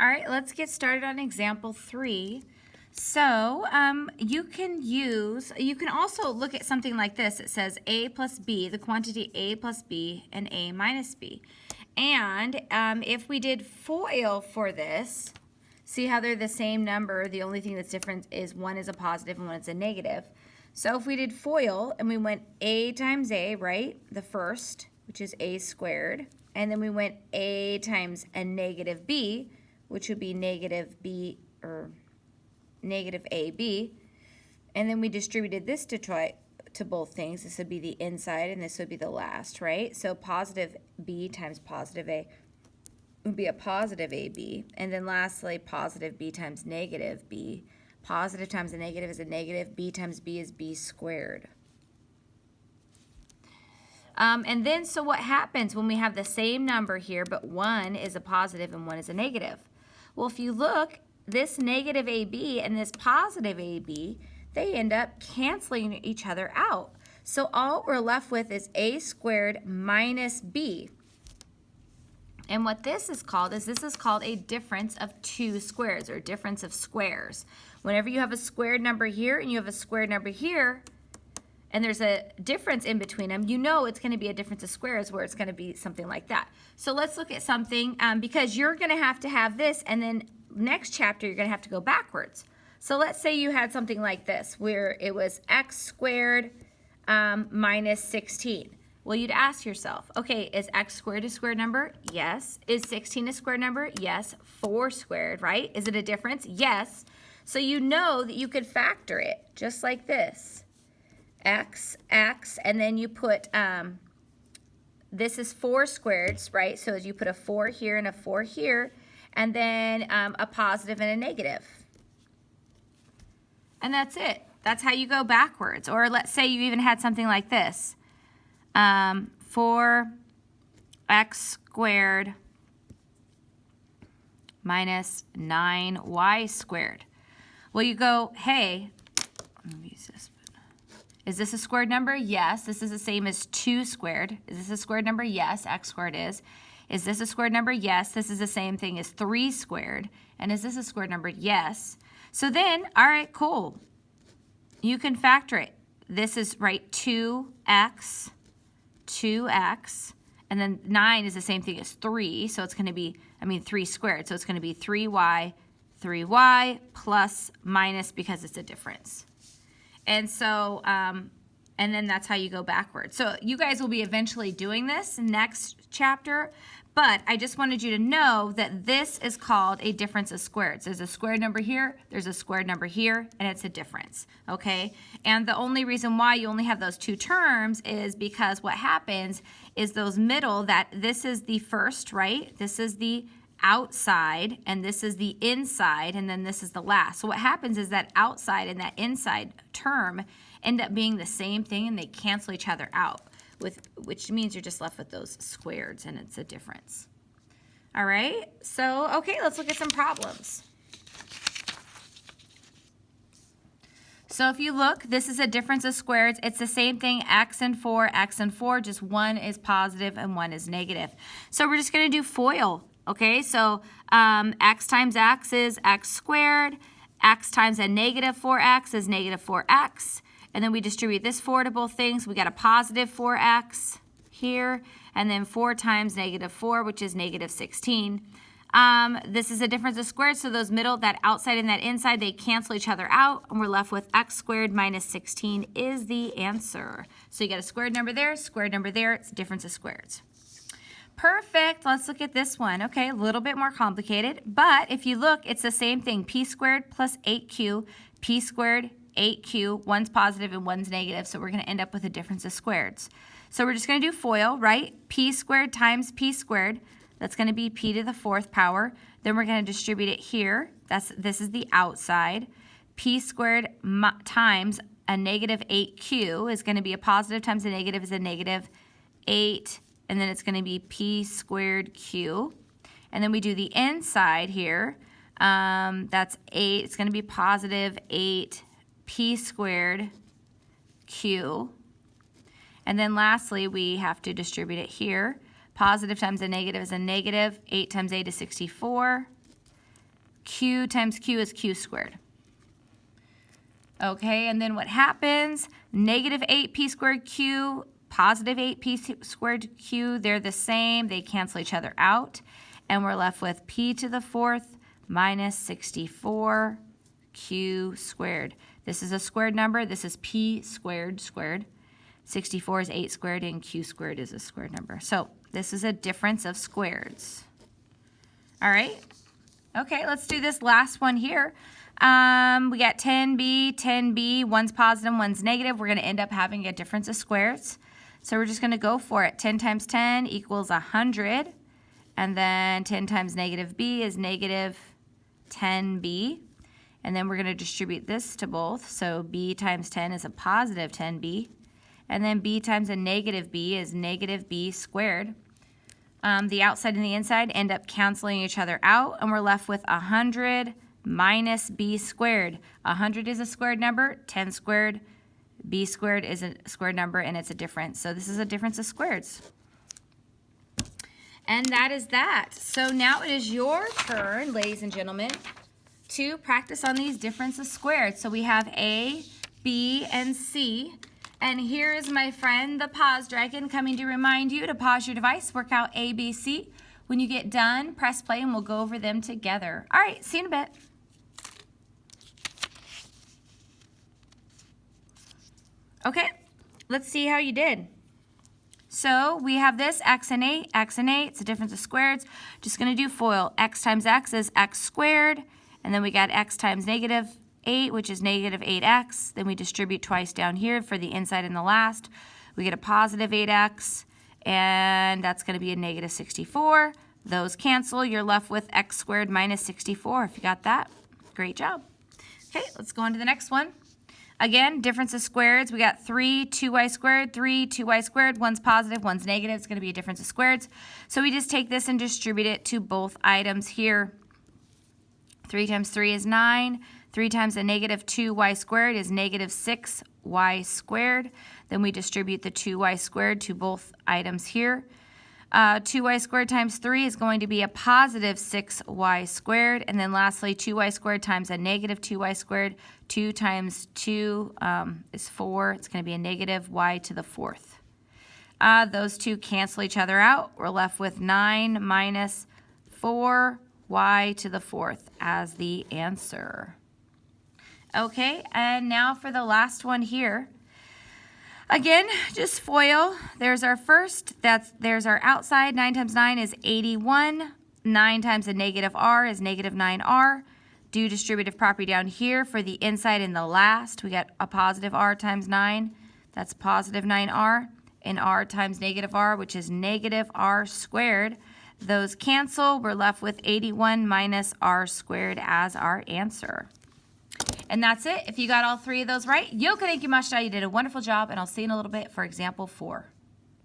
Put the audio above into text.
All right, let's get started on example 3. So you can also look at something like this. It says a plus b, the quantity a plus b and a minus b. And if we did FOIL for this, see how they're the same number. The only thing that's different is one is a positive and one is a negative. So if we did FOIL and we went a times a, right, the first, which is a squared, and then we went a times a negative b, which would be negative b or negative ab, and then we distributed this to both things. This would be the inside and this would be the last, right? So positive b times positive a would be a positive ab, and then lastly positive b times negative b. Positive times a negative is a negative, b times b is b squared. And then so what happens when we have the same number here but one is a positive and one is a negative? Well, if you look, this negative AB and this positive AB, they end up canceling each other out. So all we're left with is a squared minus b. And what this is called a difference of two squares, or difference of squares. Whenever you have a squared number here and you have a squared number here, and there's a difference in between them, you know it's going to be a difference of squares where it's going to be something like that. So let's look at something, because you're going to have this, and then next chapter you're going to have to go backwards. So let's say you had something like this, where it was x squared minus 16. Well, you'd ask yourself, okay, is x squared a square number? Yes. Is 16 a square number? Yes. 4 squared, right? Is it a difference? Yes. So you know that you could factor it just like this. X, and then you put, this is 4 squareds, right? So you put a 4 here and a 4 here, and then a positive and a negative. And that's it. That's how you go backwards. Or let's say you even had something like this. 4x squared minus 9y squared. Well, you go, hey, let me use this. Is this a squared number? Yes. This is the same as 2 squared. Is this a squared number? Yes. X squared is. Is this a squared number? Yes. This is the same thing as 3 squared. And is this a squared number? Yes. So then, all right, cool. You can factor it. This is, right, 2x, and then 9 is the same thing as 3. So it's going to be, 3 squared. So it's going to be 3y plus minus because it's a difference. And so, and then that's how you go backwards. So you guys will be eventually doing this next chapter, but I just wanted you to know that this is called a difference of squares. There's a squared number here, there's a squared number here, and it's a difference, okay? And the only reason why you only have those two terms is because what happens is those middle, that this is the first, right? This is the outside, and this is the inside, and then this is the last. So what happens is that outside and that inside term end up being the same thing, and they cancel each other out, which means you're just left with those squareds, and it's a difference. All right, so okay, let's look at some problems. So if you look, this is a difference of squares. It's the same thing, x and 4, just one is positive and one is negative. So we're just going to do FOIL. Okay, so x times x is x squared, x times a negative 4x is negative 4x, and then we distribute this 4 to both things. We got a positive 4x here, and then 4 times negative 4, which is negative 16. This is a difference of squares, so those middle, that outside and that inside, they cancel each other out, and we're left with x squared minus 16 is the answer. So you got a squared number there, it's a difference of squares. Perfect. Let's look at this one. Okay, a little bit more complicated, but if you look, it's the same thing. P squared plus 8q, p squared, 8q, one's positive and one's negative, so we're going to end up with a difference of squareds. So we're just going to do FOIL, right? P squared times p squared, that's going to be p to the 4th power. Then we're going to distribute it here. This is the outside. P squared times a negative 8q is going to be a positive times a negative is a negative 8, and then it's going to be p squared q. And then we do the inside here. That's 8. It's going to be positive 8 p squared q. And then lastly, we have to distribute it here. Positive times a negative is a negative. 8 times 8 is 64. q times q is q squared. Okay, and then what happens? Negative 8p squared q, positive 8p squared q, they're the same. They cancel each other out. And we're left with p to the fourth minus 64 q squared. This is a squared number. This is p squared squared. 64 is 8 squared, and q squared is a squared number. So this is a difference of squareds. All right. Okay, let's do this last one here. We got 10b, 10b, one's positive, one's negative. We're going to end up having a difference of squares. So we're just going to go for it. 10 times 10 equals 100. And then 10 times negative b is negative 10b. And then we're going to distribute this to both. So b times 10 is a positive 10b. And then b times a negative b is negative b squared. The outside and the inside end up canceling each other out, and we're left with 100 minus b squared. 100 is a squared number, 10 squared, b squared is a squared number, and it's a difference. So this is a difference of squareds. And that is that. So now it is your turn, ladies and gentlemen, to practice on these difference of squared. So we have A, B, and C. And here is my friend, the Pause Dragon, coming to remind you to pause your device, work out A, B, C. When you get done, press play, and we'll go over them together. All right, see you in a bit. Okay, let's see how you did. So we have this, x and 8, it's a difference of squareds. Just going to do FOIL. X times x is x squared, and then we got x times negative 8, which is negative 8x. Then we distribute twice down here for the inside and the last. We get a positive 8x, and that's going to be a negative 64. Those cancel. You're left with x squared minus 64. If you got that, great job. Okay, let's go on to the next one. Again, difference of squareds. We got 3, 2y squared, 3, 2y squared. One's positive, one's negative. It's going to be a difference of squareds. So we just take this and distribute it to both items here. 3 times 3 is 9. 3 times a negative 2y squared is negative 6y squared. Then we distribute the 2y squared to both items here. 2y squared times 3 is going to be a positive 6y squared. And then lastly, 2y squared times a negative 2y squared. 2 times 2 is 4. It's going to be a negative y to the fourth. Those two cancel each other out. We're left with 9 minus 4y to the fourth as the answer. Okay, and now for the last one here. Again, just FOIL. There's our first, there's our outside. 9 times 9 is 81. 9 times a negative r is negative 9r. Do distributive property down here for the inside and the last. We got a positive r times 9. That's positive 9r. And r times negative r, which is negative r squared. Those cancel. We're left with 81 minus r squared as our answer. And that's it. If you got all three of those right, yokodenki mashita, you did a wonderful job, and I'll see you in a little bit for example 4.